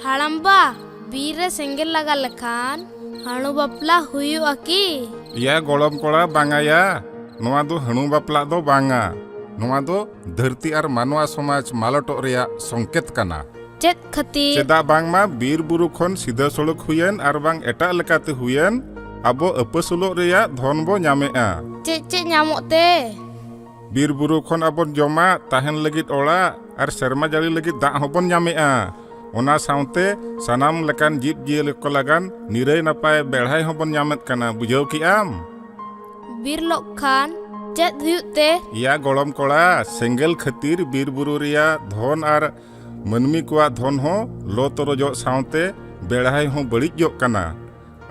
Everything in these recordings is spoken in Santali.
हाड़म्बा बीर रे सेंगेल लगा लखान हाणु बापला हुयुआ की या गोलम कोड़ा बांगाया नोआ दो हणु बापला दो बांगा नोआ दो धरती और मानवा समाज मालटो रेया संकेत कना चेत खातिर चेदा बांगमा बीर बुरु खन सीधा सड़क हुयन और बांग एटा लेकाते हुयन अबो अपसुलो रेया धन बो ᱧᱟᱢᱮᱜᱼᱟ चे ᱧᱟᱢᱚᱜ ᱛᱮ बीर बुरु खन अबो जमा ताहेन लगित ओड़ा और शर्मा जाली लगित दाग हबन ᱧᱟᱢᱮᱜᱼᱟ ओना साउते सनाम लेकान जीव जियली को लगान निरय नपाय बेढ़ाई हबन ᱧᱟᱢᱮᱫ कना बुझाव की आम बीर लोग खान चेत हुयुग ते या गोलम कोड़ा सेंगेल खातिर बीर बुरु रिया धन और मनमी कुआ धन हो लो तोरजो साउते बेढ़ाई हो बड़िज जो कना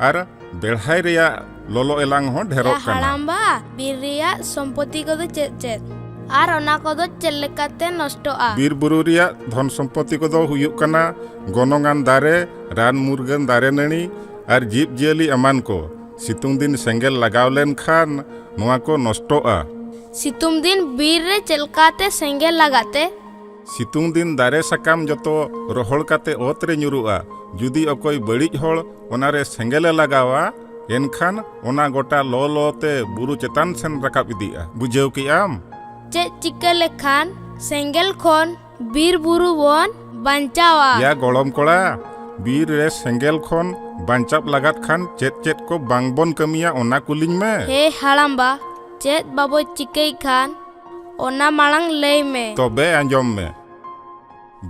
और बेढ़ाई रिया लोलो एलांग हो ढेरोक कना हाड़म्बा बीर रिया संपत्ति को चेत चेत आर ओना को चेत लेकाते नष्टोआ बीर बुरु रिया धन संपत्ति को दो हुयुग कना गोनोंगान दारे रान मुर्गन दारे नणी और जीव जियली अमान को सितुंग दिन सेंगेल लगाव लेन खान नोआ को नष्टोआ सितुंग दिन बीर रे चलकाते सेंगेल लगाते सितुंग दिन दारे सकाम जतो रोहड़ काते ओत रे ᱧᱩᱨᱩᱜᱼᱟ जुदी अकोय बड़िज होड़ ओनारे सेंगेले लगावा एनखान ओना गोटा लो लोते बुरु चेतान सेन रकाब इदिया बुझाव की आम चे चिका लेखान सेंगेल खोन बीर बुरु बोन बंचावा या गोलम कोड़ा बीर रे सेंगेल खोन बांचाप लगात खान चेत चेत को बांगबन कमिया ओना कुलिंग में हे हाड़म्बा चेत बाबो चिकई खान ओना मालांग लय में तबे आंजम में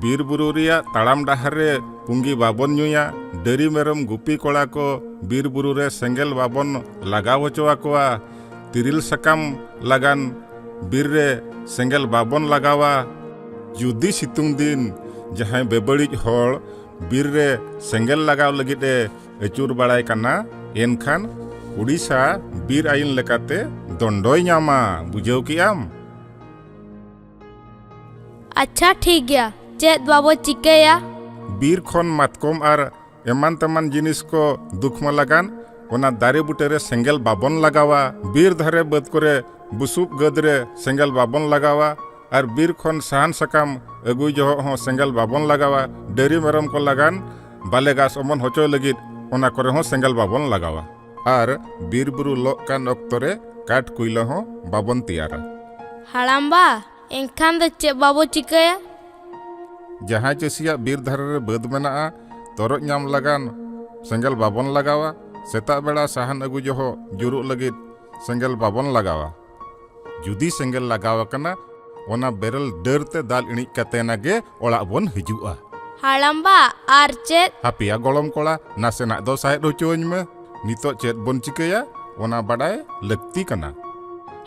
बीर बुरु रिया ताड़ाम डाहर रे पुंगी बाबन ᱧᱩᱭᱟ डरी मेरम गुपी कोड़ा को बीर बुरु रे सेंगेल बाबन लगाव होचोआ कोआ तिरिल सकाम लगान बीर रे सेंगेल बाबन लगावा जुदी सितुंग दिन जहां बेबड़िज होड़ बीर रे सेंगेल लगाव लगित अचूर बड़ाई कना एनखान उड़ीसा बीर आईन लेकाते दंडोय ᱧᱟᱢᱟ बुझाव की आम अच्छा ठीक गया चेत बाबो चिकया बीर खन मातकम और एमान तमान जिनिस को दुखमा लगान ओना दारे बुटे रे सेंगेल बाबन लगावा बीर धारे बद करे बुसुब गदरे सेंगेल बाबन लगावा और बीर खन साहन सकाम अगुई जो हो सेंगेल बाबन लगावा डेरी मेरम को लगान बाले गास अमन होचो लगित ओना करे हो सेंगेल बाबन लगावा और बीर बुरु लो कान अक्तरे काट कुइला हो बाबन तियारा हाड़म्बा एनखान दो चे बाबो चिकया जहाँ चसिया बीर धारे रे बद मेना तोरज नाम लगान सेंगेल बाबन लगावा सेता बेड़ा साहन अगु जो हो जुरुग लगित सेंगेल बाबन लगावा जुदी सेंगेल लगावा कना ओना बेरल डरते दाल इणिज कते नागे ओड़ा बन हिजुआ हाड़म्बा आर चेत हापिया गोलम कोड़ा नासेना दो साहेद होचोñ में नितो चेत बन चिकया ओना बड़ाय लगती कना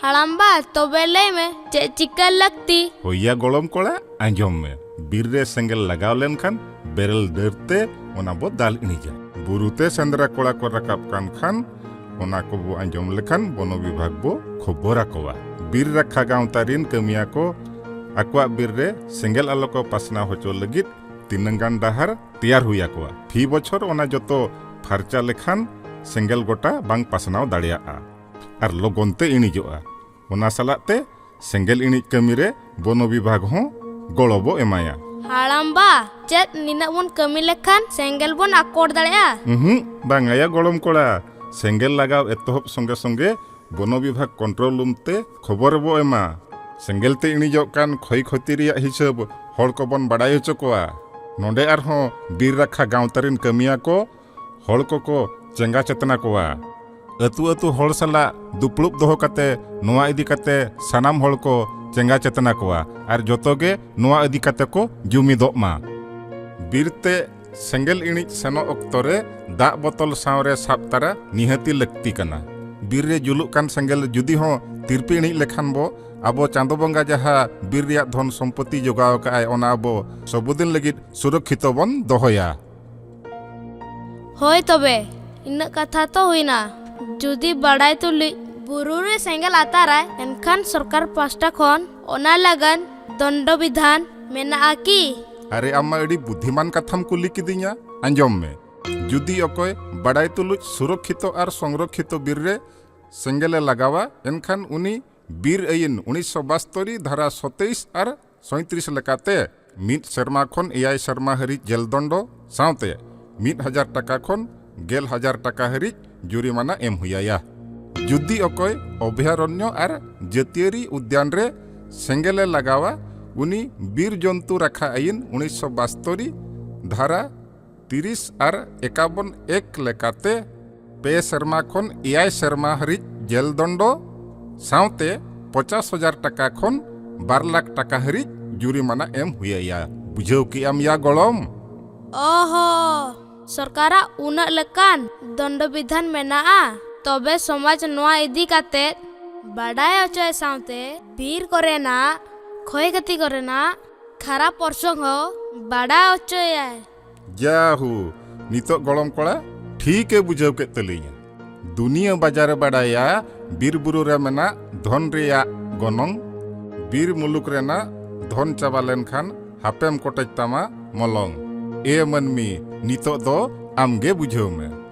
हाड़म्बा तबे लय में चे चिका लगती होया गोलम कोड़ा आंजम में बीर रे सेंगेल लगाव लेन खान बेरल डरते ओना बो दाल इणिजा बुरुते सेंद्रा कोड़ा को रकाब कान खान ओना को बो आंजम लेखान बनो विभाग बो खबरा कोवा बीर रखा गांव तारिन कमिया को अक्वा बीर रे सेंगेल आलो को पासना होचो लगित तिनंगान डाहर तैयार हुया कोवा फी बछर ओना जतो फारचा लेखान सेंगेल गोटा बांग पासनाव दाड़ियाआ और लोगोनते इणिजोआ ओना सलाते सेंगेल इणिज कमी रे बनो विभाग हो गोड़ोबो एमाया हाड़म्बा चेत निना बन कमी लेखान सेंगेल बन आकोड़ दाड़ेया बांगाया गोलम कोड़ा सेंगेल लगाव एतहब संगे संगे बनो विभाग कंट्रोल रूमते खबर बो एमा सेंगेल ते इणिजोग कान खय खति रिया हिसाब हड़ को बन बड़ाय होचो कोआ नोंडे आरहों बीर रखा गांव तारिन कमिया को हड़ को चेंगा चेतना कोआ अतु अतु हड़ सला दुपलुप दोहो कते नोआ इदी कते सनाम हड़ को चेंगा चेतना कोआ और जोतोगे नोआ इदी कते को जुमिदोग मा बीरते सेंगेल इणिज सेनो अक्तरे दाग बोतल सावरे साब तारा निहती लगती कना बीर रे जुलुक कान सेंगेल जुदी हो तिरपी इणिज लेखान बो आबो चांदो बंगा जहा बीर रिया धन सम्पत्ति जोगाव काय ओना आबो सबुदिन लगित सुरक्षित बन दोहया होय तबे इना कथा तो हुईना जुदी बड़ाई तुली बुरु रे सेंगेल आताराय एनखान सरकार पास्टा खन ओना लगन दंड विधान मेना की अरे आमा एडी बुद्धिमान कथाम कुली किदिया आंजम में जुदी अकोय बड़ाई तुलुज सुरक्षित और संरक्षित बीर रे सेंगेले लगावा एनखान उनी बीर आईन 1972 धारा 27 और 37 लेकाते 1 सेरमा खन 9 सेरमा हरिज जेल दंडो सावते 1000 टाका खन 10,000 टाका हरिज जुरिमाना एम हुया जुदी अकय अभयारण्य और जातीय उद्यान रे सेंगेले लगावा उनी बीर जंतु रखा आईन 1972 धारा 30 और 51 लेकाते 2 सेरमा खन 9 सेरमा हरिज जेल दंडो सावते 50,000 टाका खन 2 लाख टाका हरिज जुरिमाना एम हुया बुझाव कि आम या गलम ओहो सरकारा उना लेकान दंड विधान मेना तबे समाज नोआ इदी काते बाडाय अचय सावते बीर करेना खय गति करेना खराब प्रसंग बाडाय अचय जाहू नितो गलम कोड़ा ठीक है बुझाव के तलिया दुनिया बाजार बाडाया बीर बुरु रे मेना धन रिया गनंग बीर मुलुक रेना धन चाबा लेनखान हापेम कोटेज तामा मलंग ए मनमी नितो दो आमगे बुझाव में।